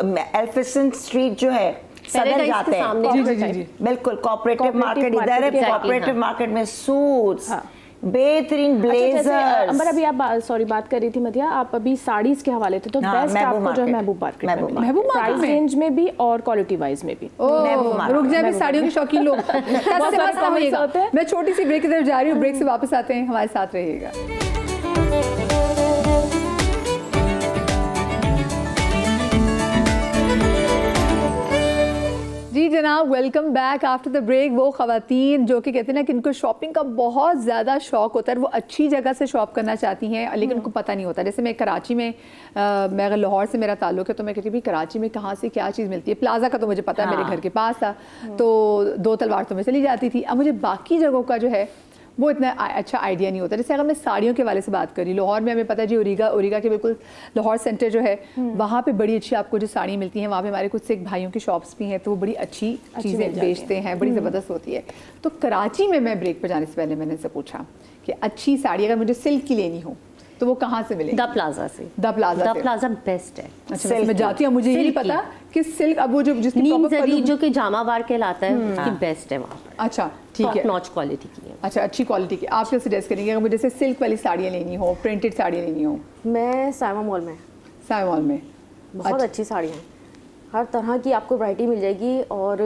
एल्फिसन street जो है सदर जाते हैं, जी बिल्कुल कोऑपरेटिव मार्केट इधर है। कोऑपरेटिव मार्केट में सूट्स, बेहतरीन ब्लेजर्स। अंबर अभी आप बात कर रही थी मदिया, आप अभी साड़ीज के हवाले थे, तो बेस्ट आपको जो है महबूब मार्केट में, प्राइस रेंज में भी और क्वालिटी वाइज में भी। रुक जाए भी साड़ियों के शौकीन लोग, मैं छोटी सी ब्रेक की तरफ जा रही हूँ, ब्रेक से वापस आते हैं, हमारे साथ रहिएगा। जी जनाब, welcome back after the break. वो ख़वातीन जो कि कहते हैं ना कि इनको शॉपिंग का बहुत ज़्यादा शौक़ होता है, वो अच्छी जगह से शॉप करना चाहती हैं लेकिन उनको पता नहीं होता। जैसे मैं कराची में, मैं अगर लाहौर से मेरा ताल्लुक है तो मैं कहती हूँ कराची में कहाँ से क्या चीज़ मिलती है। प्लाजा का तो मुझे पता है, मेरे घर के पास था, तो 2 तलवार तो मैं चली जाती थी। अब मुझे बाकी जगहों का जो है वो इतना अच्छा आइडिया नहीं होता। जैसे अगर मैं साड़ियों के वाले से बात करी, लाहौर में हमें पता है जी, ओरिगा के बिल्कुल लाहौर सेंटर जो है वहाँ पे बड़ी अच्छी आपको जो साड़ी मिलती हैं। वहाँ पे हमारे कुछ सिख भाइयों की शॉप्स भी हैं, तो वो बड़ी अच्छी चीज़ें बेचते हैं, बड़ी ज़बरदस्त होती है। तो कराची में मैं ब्रेक पर जाने से पहले मैंने से पूछा कि अच्छी साड़ी अगर मुझे सिल्क की लेनी हो तो वो कहाँ से मिलेगी? द प्लाजा से। द प्लाजा बेस्ट है। अच्छा, मैं जाती हूँ, मुझे ये नहीं पता कि सिल्क अब वो जो जिसकी नीम जो कि जामावार कहलाता है उसकी बेस्ट है वहाँ। अच्छा ठीक है, नॉच क्वालिटी की है। अच्छा, अच्छी क्वालिटी की। आप क्या सजेस्ट करेंगे अगर मुझे जैसे सिल्क वाली साड़ियाँ लेनी हो, प्रिंटेड साड़ियाँ लेनी हो? मैं साइमा मॉल में बहुत अच्छी साड़ियाँ हैं, हर तरह की आपको वैरायटी मिल जाएगी और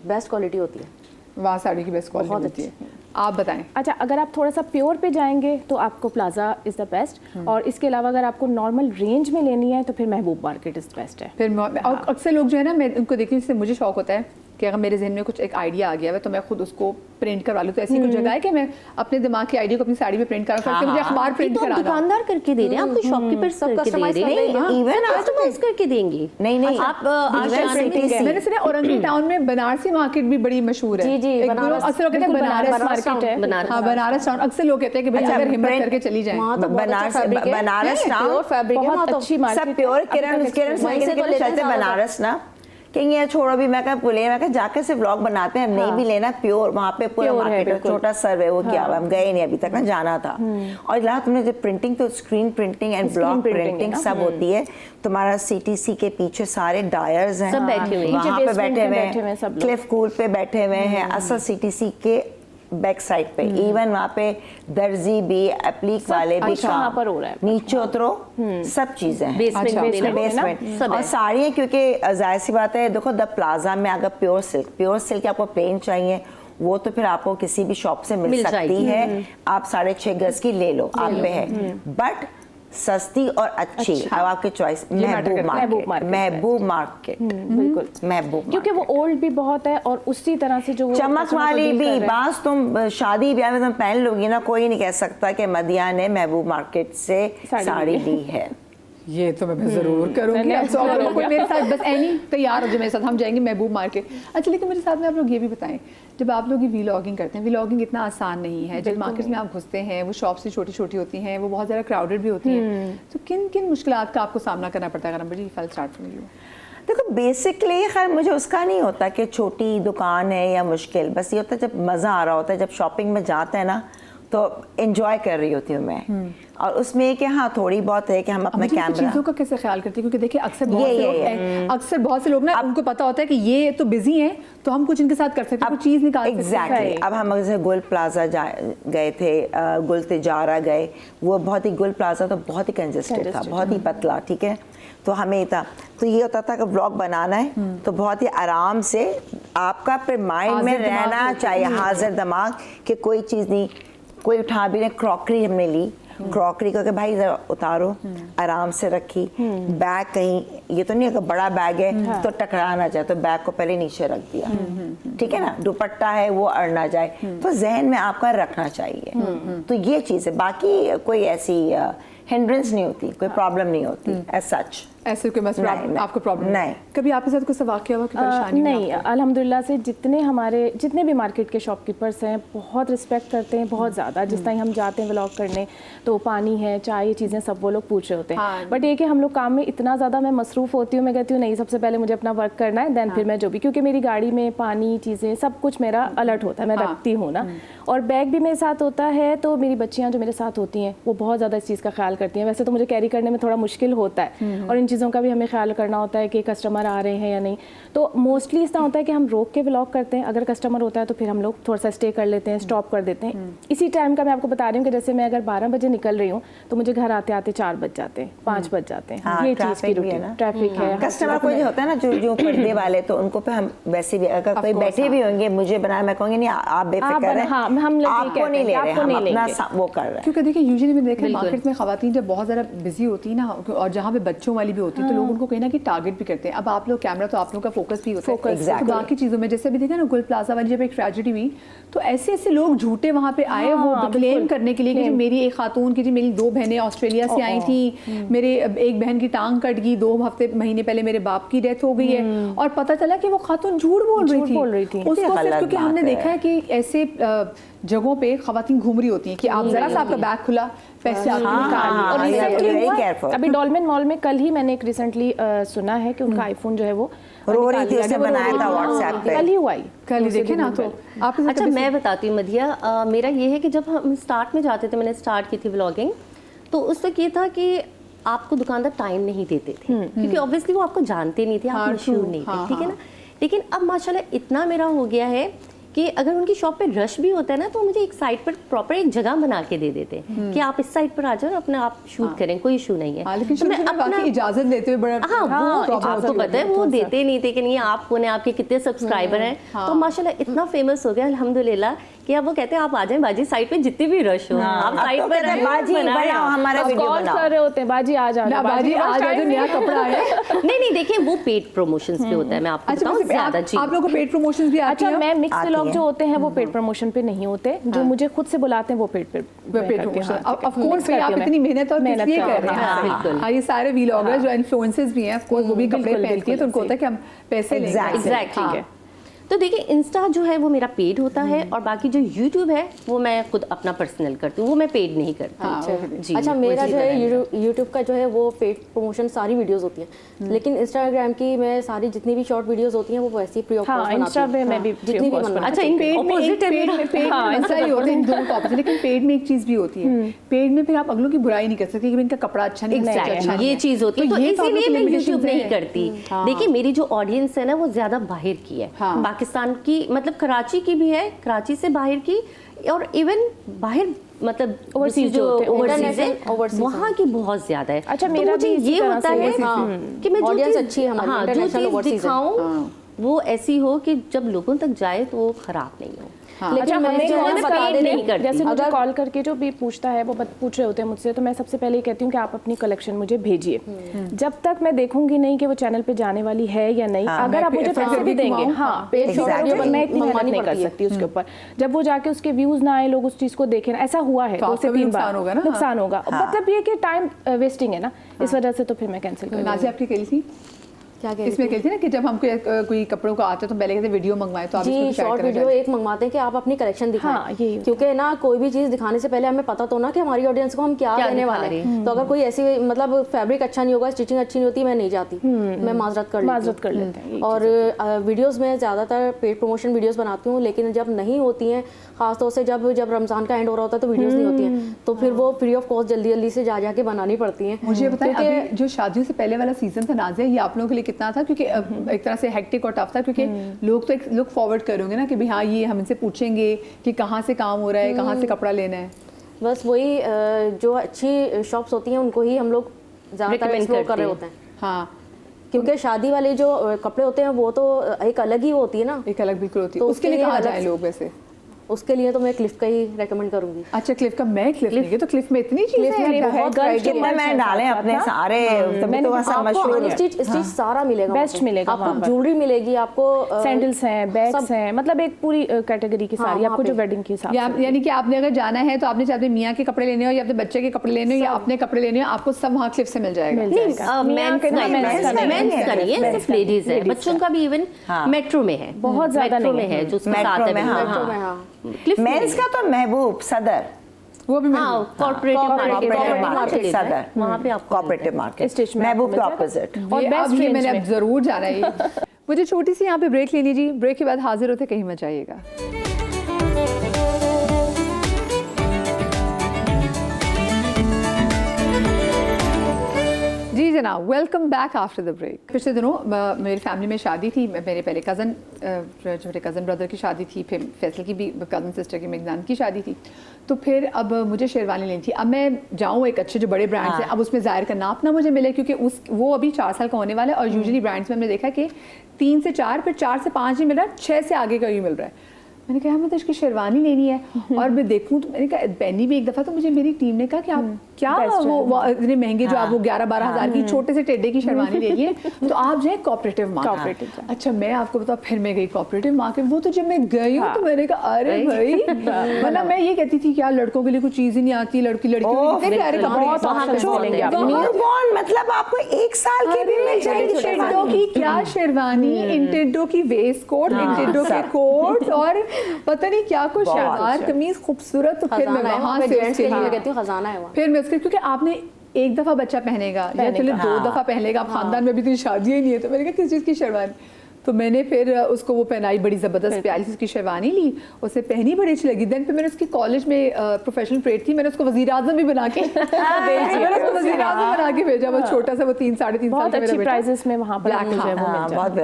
बेस्ट क्वालिटी होती है वहाँ। साड़ी की बेस्ट क्वालिटी होती है। आप बताएं। अच्छा, अगर आप थोड़ा सा प्योर पे जाएंगे तो आपको प्लाजा इज़ द बेस्ट, और इसके अलावा अगर आपको नॉर्मल रेंज में लेनी है तो फिर महबूब मार्केट इज़ बेस्ट है। फिर और अक्सर लोग जो है ना, मैं उनको देखती हूँ, जिससे मुझे शौक होता है कि अगर मेरे जहन में कुछ एक आइडिया आ गया है तो मैं खुद उसको प्रिंट करवा लूँ। तो ऐसी कुछ जगह है कि मैं अपने दिमाग के आइडिया को अपनी साड़ी में प्रिंट करा सकती हूँ, मुझे अखबार प्रिंट कराना। दुकानदार करके दे रहे हैं, आपको शॉपकीपर सब कस्टमाइज दे रहे हैं, इवन कस्टमाइज करके देंगे। नहीं आप मैंने सुना औरंगी टाउन में बनारसी मार्केट भी बड़ी मशहूर है। जी, अक्सर लोग कहते हैं बनारस मार्केट है। हाँ, बनारस टाउन अक्सर लोग कहते हैं कि भाई अगर हिम्मत करके चली जाए बनारस टाउन फैब्रिक बहुत अच्छी मार्केट, सब प्योर। किरण बनारस ना कहीं ये छोड़ो भी, मैं कहा जाके से व्लॉग बनाते हैं, नहीं भी लेना प्योर। वहाँ पे पूरा मार्केट छोटा सर्वे वो किया हुआ, हम गए नहीं अभी तक ना, जाना था। और इलाहा तुमने जब प्रिंटिंग, तो screen printing and block printing सब होती है। तुम्हारा CTC के पीछे सारे डायर्स हैं, वहाँ पे बैठे हुए हैं, क्लिफ कूल पे बैठे हुए हैं, असल CTC के बैक साइड पे। इवन वहाँ पे दर्जी भी, एप्लीक वाले भी वहाँ पर हो रहा है। नीचे उतरो, सब चीजें हैं बेसमेंट। और साड़ियाँ, क्योंकि जाहिर सी बात है, देखो द प्लाजा में अगर प्योर सिल्क आपको प्लेन चाहिए वो तो फिर आपको किसी भी शॉप से मिल सकती है। आप 6.5 गज की ले लो, आप पे है, बट सस्ती और अच्छी। अब आपकी चॉइस महबूब मार्केट बिल्कुल महबूब, क्योंकि वो ओल्ड भी बहुत है और उसी तरह से जो चमक वाली भी। बास तुम शादी ब्याह में तुम पहन लोगी ना, कोई नहीं कह सकता कि मदिया ने महबूब मार्केट से साड़ी ली है। ये तो मैं जरूर करूंगी। अब कोई मेरे साथ बस ऐनी तैयार हो जाए मेरे साथ, हम जाएंगे महबूब मार्केट। अच्छा, लेकिन मेरे साथ में आप लोग ये भी बताएं, जब आप लोग ये व्लॉगिंग करते हैं, व्लॉगिंग इतना आसान नहीं है। जब मार्केट में आप घुसते हैं, वो शॉप्स भी छोटी छोटी होती हैं, वो बहुत ज़्यादा क्राउडेड भी होती हैं, तो किन किन मुश्किलात का आपको सामना करना पड़ता है? अगर फल स्टार्ट फ्रॉम यू। देखो, बेसिकली खैर मुझे उसका नहीं होता कि छोटी दुकान है या मुश्किल, बस ये होता है जब मज़ा आ रहा होता है, जब शॉपिंग में जाते हैं ना तो एंजॉय कर रही होती हूँ मैं। और उसमें कि हाँ थोड़ी बहुत है कि हम अपना कैमरा, चीज़ों का कैसे ख्याल करते हैं, क्योंकि देखिए अक्सर बहुत से लोग ना, उनको पता होता है कि ये तो बिजी हैं तो हम कुछ इनके साथ कर सकते हैं, कुछ चीज़ निकाल सकते हैं। एग्जैक्टली। अब हम जैसे गुल प्लाजा गए थे, गुल तिजारा गए, वो बहुत ही, गुल प्लाजा तो बहुत ही कंजेस्टेड था, बहुत ही पतला, ठीक है। तो हमें था, तो ये होता था कि व्लॉग बनाना है तो बहुत ही आराम से आपका फिर माइंड में रहना चाहिए, हाजिर दिमाग, कि कोई चीज़ नहीं, कोई उठा भी नहीं। क्रॉकरी हमने ली, क्रॉकरी को कि भाई जरा उतारो, आराम से रखी। बैग कहीं, ये तो नहीं अगर बड़ा बैग है तो टकरा ना जाए, तो बैग को पहले नीचे रख दिया, ठीक है ना। दुपट्टा है वो अड़ ना जाए, तो जहन में आपका रखना चाहिए। तो ये चीज़ है, बाकी कोई ऐसी हिंड्रेंस नहीं होती, कोई प्रॉब्लम नहीं होती एज सच। ऐसे कोई मसला आपको प्रॉब्लम नहीं? कभी आपके साथ कुछ वाक़या हुआ कि परेशानी? नहीं, अल्हम्दुलिल्लाह से जितने भी मार्केट के शॉपकीपर्स हैं बहुत रिस्पेक्ट करते हैं, बहुत ज़्यादा। जिस टाइम हम जाते हैं व्लॉग करने तो पानी है, चाय, ये चीज़ें सब वो लोग पूछ रहे होते हैं। बट ये कि हम लोग काम में इतना ज़्यादा मैं मसरूफ़ होती हूँ, मैं कहती हूँ नहीं, सबसे पहले मुझे अपना वर्क करना है, देन फिर मैं जो भी, क्योंकि मेरी गाड़ी में पानी, चीज़ें सब कुछ मेरा अलर्ट होता है, मैं रखती हूँ ना। और बैग भी मेरे साथ होता है, तो मेरी बच्चियाँ जो मेरे साथ होती हैं वो बहुत ज़्यादा इस चीज़ का ख्याल करती हैं। वैसे तो मुझे कैरी करने में थोड़ा मुश्किल होता है और इन चीज़ों का भी हमें ख्याल करना होता है कि कस्टमर आ रहे हैं या नहीं। तो मोस्टली इस तरह होता है कि हम रोक के व्लॉग करते हैं, अगर कस्टमर होता है तो फिर हम लोग थोड़ा सा स्टे कर लेते हैं, स्टॉप कर देते हैं। इसी टाइम का मैं आपको बता रही हूँ कि जैसे मैं अगर 12 बजे निकल रही हूँ तो मुझे घर आते आते 4 बज जाते हैं, 5 बज जाते हैं। हाँ, ये चीज़ की ट्रैफिक भी है रूटीन, ना। ट्रैफिक है। कस्टमर कोई होता है ना जो पर्दे वाले, तो उनको पे हम वैसे भी अगर कोई बैठे भी होंगे मुझे बनाना, मैं कहूँगी नहीं आप बेफिक्र हैं, हाँ, हम लोग आपको नहीं ले रहे, आपको हम नहीं अपना लेंगे। वो कर रहे हैं। क्योंकि देखिए यूजुअली मैं देख रही हूँ मार्केट में खवातीन जब बहुत ज़्यादा बिजी होती है ना, और जहाँ पे बच्चों वाली भी होती है तो लोग उनको कहीं ना कहीं टारगेट भी करते हैं। अब आप लोग कैमरा तो आप लोग का फोकस भी होता है तो बाकी चीज़ों में, जैसे अभी देखा ना गुल प्लाजा वाली जब एक ट्रेजेडी हुई तो ऐसे ऐसे लोग झूठे वहाँ पे आए वो क्लेम करने के लिए कि मेरी एक खातून की, जी मेरी 2 बहनें ऑस्ट्रेलिया से आई थी, मेरे एक बहन की टांग कट गई, 2 महीने पहले मेरे बाप की डेथ हो गई है, और पता चला कि वो खातून झूठ बोल रही थी। उसको सिर्फ क्योंकि हमने देखा है कि ऐसे जगहों पे खवातीन घूम रही होती हैं कि आप जरा सा आपका बैग खुला, पैसे आपके निकाल लिए। और very रिसेंटली careful. अभी डॉल्मेन मॉल में कल ही मैंने एक रिसेंटली सुना है कि उनका आईफोन जो है वो रो रही निकाल थी, लिया उसने गया। बनाया था WhatsApp पे। कल ही हुआ ही, कल ही देखे ना। तो आप अच्छा मैं बताती हूँ मधिया, मेरा ये है कि जब हम स्टार्ट में जाते थे, मैंने स्टार्ट की थी व्लॉगिंग, तो उस तक ये था कि आपको दुकानदार टाइम नहीं देते थे क्योंकि ऑब्वियसली वो आपको जानते नहीं थे, आप मशहूर नहीं थे, ठीक है ना। लेकिन अब माशाल्लाह इतना मेरा हो गया है कि अगर उनकी शॉप पे रश भी होता है ना तो मुझे एक साइड पर प्रॉपर एक जगह बना के दे देते हैं कि आप इस साइड पर आ जाओ और अपने आप शूट करें, कोई इशू नहीं है। लेकिन तो मैं अपना इजाजत लेते हुए बड़ा, हाँ वो आपको पता है वो देते नहीं थे कि नहीं आपको ने आपके कितने सब्सक्राइबर हैं, तो माशाल्लाह इतना फेमस हो गया अल्हम्दुलिल्लाह कि अब वो कहते हैं आप आ जाएं बाजी साइड पे जितने भी रश हो, आप साइड पे रहें, बाजी बनाओ, हमारा वीडियो कॉल बनाओ। कर रहे होते हैं बाजी आ जाओ, बाजी आज आज नया कपड़ा है। नहीं देखिए वो पेड प्रमोशंस पे होता है, मैं आपको बताऊं ज्यादा चीज। आप लोगों को पेड प्रमोशंस भी आती अच्छा है? मैं मिक्स व्लॉग जो होते हैं वो पेड प्रमोशन पे नहीं होते, जो मुझे खुद से बुलाते हैं वो पेड प्रमोशन। ऑफ कोर्स आप इतनी मेहनत और मेहनत किस लिए कर कर रहे रहे हैं। हैं? बिल्कुल। हाँ, ये सारे व्लॉगर्स जो इन्फ्लुएंसर्स भी हैं, ऑफ कोर्स वो भी कपड़े पहनती है तो उनको होता है कि हम पैसे लेंगे। एग्जैक्टली। तो देखिए इंस्टा जो है वो मेरा पेड होता है और बाकी जो यूट्यूब है वो मैं खुद अपना पर्सनल करती हूँ, वो मैं पेड नहीं करती। जी, अच्छा मेरा जो है यूट्यूब का जो है वो पेड प्रमोशन सारी वीडियोस होती हैं, लेकिन इंस्टाग्राम की मैं सारी जितनी भी शॉर्ट वीडियोस होती हैं वो वैसे ही फ्री ऑफ कॉस्ट इंस्टा पे मैं भी जितनी भी बनवाती अच्छा इन पेड में opposite है मेरा। ऐसा ही होता है इन दोनों टॉपिक, लेकिन पेड में एक चीज भी होती है, पेड में फिर आप अगलों की बुराई नहीं कर सकते कि इनका कपड़ा अच्छा नहीं है, Exactly, ये चीज होती है, तो ये तो इसीलिए आपकी मैं limitations यूट्यूब नहीं हैं। करती। देखिए मेरी जो ऑडियंस है ना वो ज्यादा बाहर की है, पाकिस्तान की मतलब कराची की भी है, कराची से बाहर की, और इवन बाहर मतलब Overseas जो होते हैं, ओवरसीज है overseas वहाँ की बहुत ज्यादा है। अच्छा, तो मेरा मुझे भी इसी ये तरह होता से है कि मैं जो Audience चीज़- अच्छी है हमारी, हाँ, जो international चीज़ overseas है। दिखाऊं वो ऐसी हो कि जब लोगों तक जाए तो वो खराब नहीं हो। लेकिन अच्छा, मैं हमें जो है कौन ना सा बता पेड देती नहीं हूँ। करती, जैसे मुझे अगर- कॉल करके जो भी पूछता है वो पूछ रहे होते हैं मुझसे, तो मैं सबसे पहले ये कहती हूँ कि आप अपनी कलेक्शन मुझे भेजिए। जब तक मैं देखूंगी नहीं कि वो चैनल पे जाने वाली है या नहीं, अगर आप मुझे पैसे भी देंगे, हाँ पेज तो Exactly. मैं इतनी मेहनत मंगवानी नहीं कर पड़ती है। सकती उसके ऊपर। जब वो जाके उसके व्यूज ना आए, लोग उस चीज को देखें, ऐसा हुआ है तो 2 से आपका भी 3 नुकसान बार होगा ना। नुकसान होगा। मतलब ये कि टाइम वेस्टिंग है ना, इस वजह से तो फिर मैं कैंसिल कर नाज़िया आपकी कही थी क्या कह इसमें कहती है ना कि जब हमको कोई कपड़ों का आता है तो पहले कहते वीडियो मंगवाए तो आप इसको जी शेयर शॉर्ट करें। वीडियो एक मंगवाते हैं कि आप अपनी कलेक्शन दिखाएं। हाँ, यही होता है। क्योंकि ना कोई भी चीज़ दिखाने से पहले हमें पता तो ना कि हमारी ऑडियंस को हम क्या देने दिखा वाले रहे हैं। तो अगर कोई ऐसी मतलब फैब्रिक अच्छा नहीं होगा, स्टिचिंग अच्छी नहीं होती, मैं नहीं जाती, मैं माजरत कर लेते हैं। और वीडियोस में ज़्यादातर पेड प्रमोशन वीडियोस बनाती हूँ, लेकिन जब नहीं होती हैं, खासतौर से जब रमज़ान का एंड हो रहा होता है तो वीडियोस नहीं होती हैं, तो फिर वो फ्री ऑफ कॉस्ट जल्दी जल्दी से जाके बनानी पड़ती हैं। मुझे बताएं अभी जो शादियों से पहले वाला सीजन था नाज़िया, ये आप लोगों के लिए कितना था? क्योंकि एक तरह से हेक्टिक और टफ था, क्योंकि लोग तो एक लुक फॉरवर्ड करेंगे ना कि भाई हाँ ये हम इनसे पूछेंगे कि कहाँ से काम हो रहा है, कहाँ से कपड़ा लेना है। बस वही जो अच्छी शॉप्स होती हैं उनको ही हम लोग ज़्यादातर Recommend एक्सप्लोर कर करते रहे हैं। होते हैं, हाँ, क्योंकि शादी वाले जो कपड़े होते हैं वो तो एक अलग ही होती है ना। एक अलग बिल्कुल होती है। तो उसके लिए उसके कहाँ लिए जाए अलग- लोग वैसे? उसके लिए तो मैं क्लिफ का ही रेकमेंड करूंगी। अच्छा क्लिफ का, मैं क्लिफ नहीं गई तो क्लिफ में इतनी चीजें में हैं, बहुत बहुत variety कितने मैंने डाले अपने सारे, तभी तो वैसा मशहूर है। स्टिच सारा मिलेगा, बेस्ट मिलेगा वहाँ आपको पर। ज्वेलरी मिलेगी, आपको सैंडल्स हैं, बैग्स हैं, मतलब एक पूरी कैटेगरी की सारी वहाँ आपको पे। जो वेडिंग के हिसाब से। यानी कि आपने अगर जाना है तो आपने चाहे अपने मियाँ के कपड़े लेने हो या अपने बच्चे के कपड़े लेने हो या अपने कपड़े लेने हो, आपको सब वहाँ क्लिफ से मिल जाएगा। मेंस का नहीं है, सिर्फ लेडीज है, बच्चों का भी इवन मेट्रो में है, बहुत ज्यादा मेट्रो नहीं में है जो उसके मेट्रो साथ है में, हाँ, मेट्रो में, हाँ। क्लिफ मेंस का तो महबूब सदर, वो भी हाँ कॉर्पोरेटिव कॉर्पोरेटिव मार्केट मार्केट सदर, वहाँ पे आपको कॉर्पोरेटिव मार्केट, स्टेशन में महबूब के आपको मिल ऑपोजिट। और ये best अब ये range मैंने में। अब जरूर जाना है ये। मुझे छोटी सी यहाँ पे ब्रेक लेनी जी, ब्रेक के बाद हाजिर होते, कहीं मत जाइएगा। जी जनाब, welcome back after the break. पिछले दिनों मेरी फैमिली में शादी थी। मेरे पहले कज़न, छोटे कज़न ब्रदर की शादी थी, फिर फैसल की भी कज़न सिस्टर की मेघनान की शादी थी। तो फिर अब मुझे शेरवानी लेनी थी। अब मैं जाऊँ एक अच्छे जो बड़े ब्रांड्स हैं, अब उसमें ज़ाहिर का नाप ना मुझे मिले, क्योंकि वो अभी 4 साल का होने वाला है और यूजुअली ब्रांड्स में हमने देखा कि 3 से 4, फिर 4 से 5 ही मिल रहा है, 6 से आगे का ही मिल रहा है। मैंने कहा मैं तो इसकी शेरवानी लेनी है और मैं देखूं तो मैंने कहा पहनी भी एक दफ़ा, तो मुझे मेरी टीम ने कहा कि आप क्या वो इतने महंगे जो आप वो 11-12 हज़ार की छोटे से टेढ़े की शेरवानी ले लिए, तो आप जो है कोऑपरेटिव मार्केट। अच्छा मैं आपको बताऊं, फिर मैं गई कोऑपरेटिव मार्केट। वो तो जब मैं गई हूँ तो मैंने कहा अरे भाई, वरना मैं ये कहती थी कि यार लड़कों के लिए कुछ चीज़ ही नहीं आती, लड़कियों के लिए प्यारे कपड़े, मतलब आपको 1 साल की भी मिल जाएगी टिड्डों की क्या शेरवानी, इन टिड्डों की वेस्ट कोट, इन टिड्डों के कोट और पता नहीं क्या कुछ शलवार कमीज खूबसूरत। तो फिर मैं वहां से कहती हूँ खजाना है वहाँ। फिर मैं उसके, क्योंकि आपने एक दफा बच्चा पहनेगा या चलो 2 दफा पहनेगा, खानदान में भी तो शादी ही नहीं है, तो मैंने कहा किस चीज़ की शेरवानी। तो मैंने फिर उसको वो पहनाई, बड़ी ज़बरदस्त प्यारी सी उसकी शेरवानी ली, उसे पहनी, बड़ी अच्छी लगी। देन फिर मैंने उसकी कॉलेज में प्रोफेशनल परेड थी, मैंने उसको वज़ीर आज़म भी बना के वज़ीर आज़म बना के भेजा। वो छोटा सा, वो 3-3.5 साल का मेरा प्राइजेस में वहाँ पर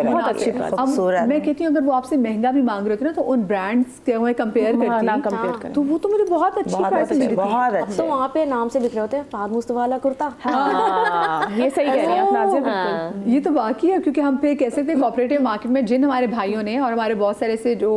बहुत अच्छी खूबसूरत। मैं कहती हूँ अगर वो आपसे महंगा भी मांग रहे थे ना, तो उन ब्रांड्स के मैं कंपेयर करती, तो वो तो मुझे बहुत अच्छी प्राइस मिली थी। बहुत अच्छे। तो वहाँ पे नाम से बिक रहे होते हैं, फाद मुस्तफा वाला कुर्ता। ये सही कह रही हैं आप नाज़िर, बिल्कुल। ये तो वाकई है, क्योंकि हम फिर कह सकते हैं कोऑपरेटिव मार्केट में जिन हमारे भाइयों ने और हमारे बहुत सारे से जो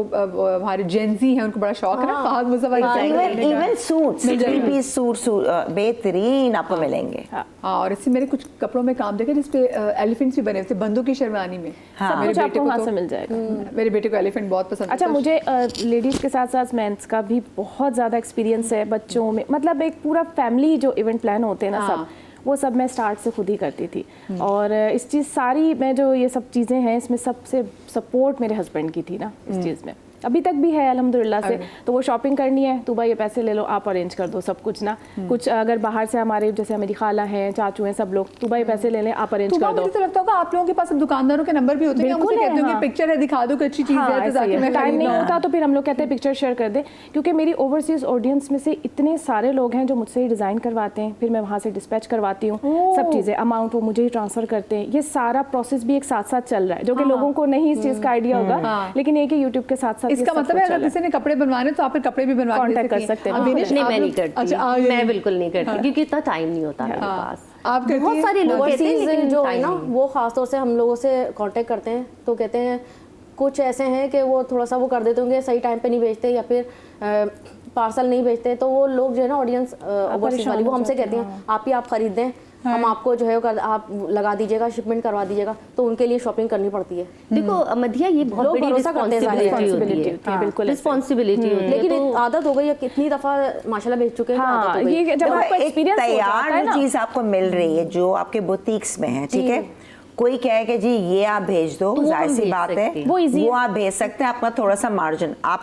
हमारे जेंजी हैं, उनको बड़ा शौक है ना फहद मुस्तफा की, इवन सूट्स, 3-piece सूट बेहतरीन आपको मिलेंगे। हाँ, और इससे मेरे कुछ कपड़ों में काम देखा जिसपे एलिफेंट्स भी बने थे, बंदों की शेरवानी में। मेरे बेटे को वहाँ से मिल जाएगा। मेरे बेटे को एलिफेंट बहुत पसंद है। अच्छा, मुझे लेडीज़ के साथ साथ मेंस का भी बहुत ज़्यादा एक्सपीरियंस है बच्चों में। मतलब एक पूरा फैमिली जो इवेंट प्लान होते हैं ना, सब वो सब मैं स्टार्ट से खुद ही करती थी। और इस चीज़ सारी मैं जो ये सब चीज़ें हैं, इसमें सबसे सपोर्ट मेरे हस्बैंड की थी ना इस चीज़ में, अभी तक भी है अल्हम्दुलिल्लाह से। तो वो शॉपिंग करनी है तो भाई ये पैसे ले लो, आप अरेंज कर दो सब कुछ ना। कुछ अगर बाहर से हमारे जैसे मेरी खाला हैं, चाचू हैं, सब लोग, तो भाई पैसे ले लें, आप अरेंज कर दो। मुझे तो लगता होगा आप लोगों के पास दुकानदारों के नंबर भी होते हैं, मुझे कहते हैं पिक्चर है दिखा दो, अच्छी चीज़ है, तो ताकि मैं टाइम नहीं होता तो फिर हम लोग कहते हैं पिक्चर शेयर कर दे। क्योंकि मेरी ओवरसीज ऑडियंस में से इतने सारे लोग हैं जो मुझसे ही डिज़ाइन करवाते हैं, फिर मैं वहाँ से डिस्पैच करवाती हूँ सब चीज़ें, अमाउंट वो मुझे ही ट्रांसफ़र करते हैं। ये सारा प्रोसेस भी एक साथ साथ चल रहा है, जो कि लोगों को नहीं इस चीज़ का आइडिया होगा, लेकिन ये कि यूट्यूब के साथ साथ इसका मतलब है किसी ने कपड़े बनवाने तो आप फिर कपड़े भी बनवा कर सकते हैं। नहीं, मैं नहीं करती। अच्छा, मैं बिल्कुल नहीं करती, क्योंकि इतना टाइम नहीं होता मेरे पास। आप बहुत सारे लोग कहते हैं, लेकिन जो है ना वो खासतौर से हम लोगों से कांटेक्ट करते हैं, तो कहते हैं कुछ ऐसे हैं कि वो थोड़ा सा वो कर देते होंगे, सही टाइम पे नहीं भेजते या फिर पार्सल नहीं भेजते, तो वो लोग जो है ना ऑडियंस ओवरसीज वाली, वो हमसे कहते हैं आप खरीद दें, हम आपको जो है आप लगा दीजिएगा, शिपमेंट करवा दीजिएगा, तो उनके लिए शॉपिंग करनी पड़ती है। देखो मधिया, ये बहुत बड़ी रिस्पॉन्सिबिलिटी होती है, बिल्कुल रिस्पॉन्सिबिलिटी होती है। लेकिन आदत हो गई है, कितनी दफ़ा माशाल्लाह भेज चुके हैं। ये जब आपको एक्सपीरियंस हो जाता है तैयार ना, चीज़ आपको मिल रही है जो आपके बुटीक्स में है, ठीक है, कोई कहे कि जी ये आप भेज दो, जाहिर सी बात है, वो आप भेज सकते हैं, आपका थोड़ा सा मार्जिन, आप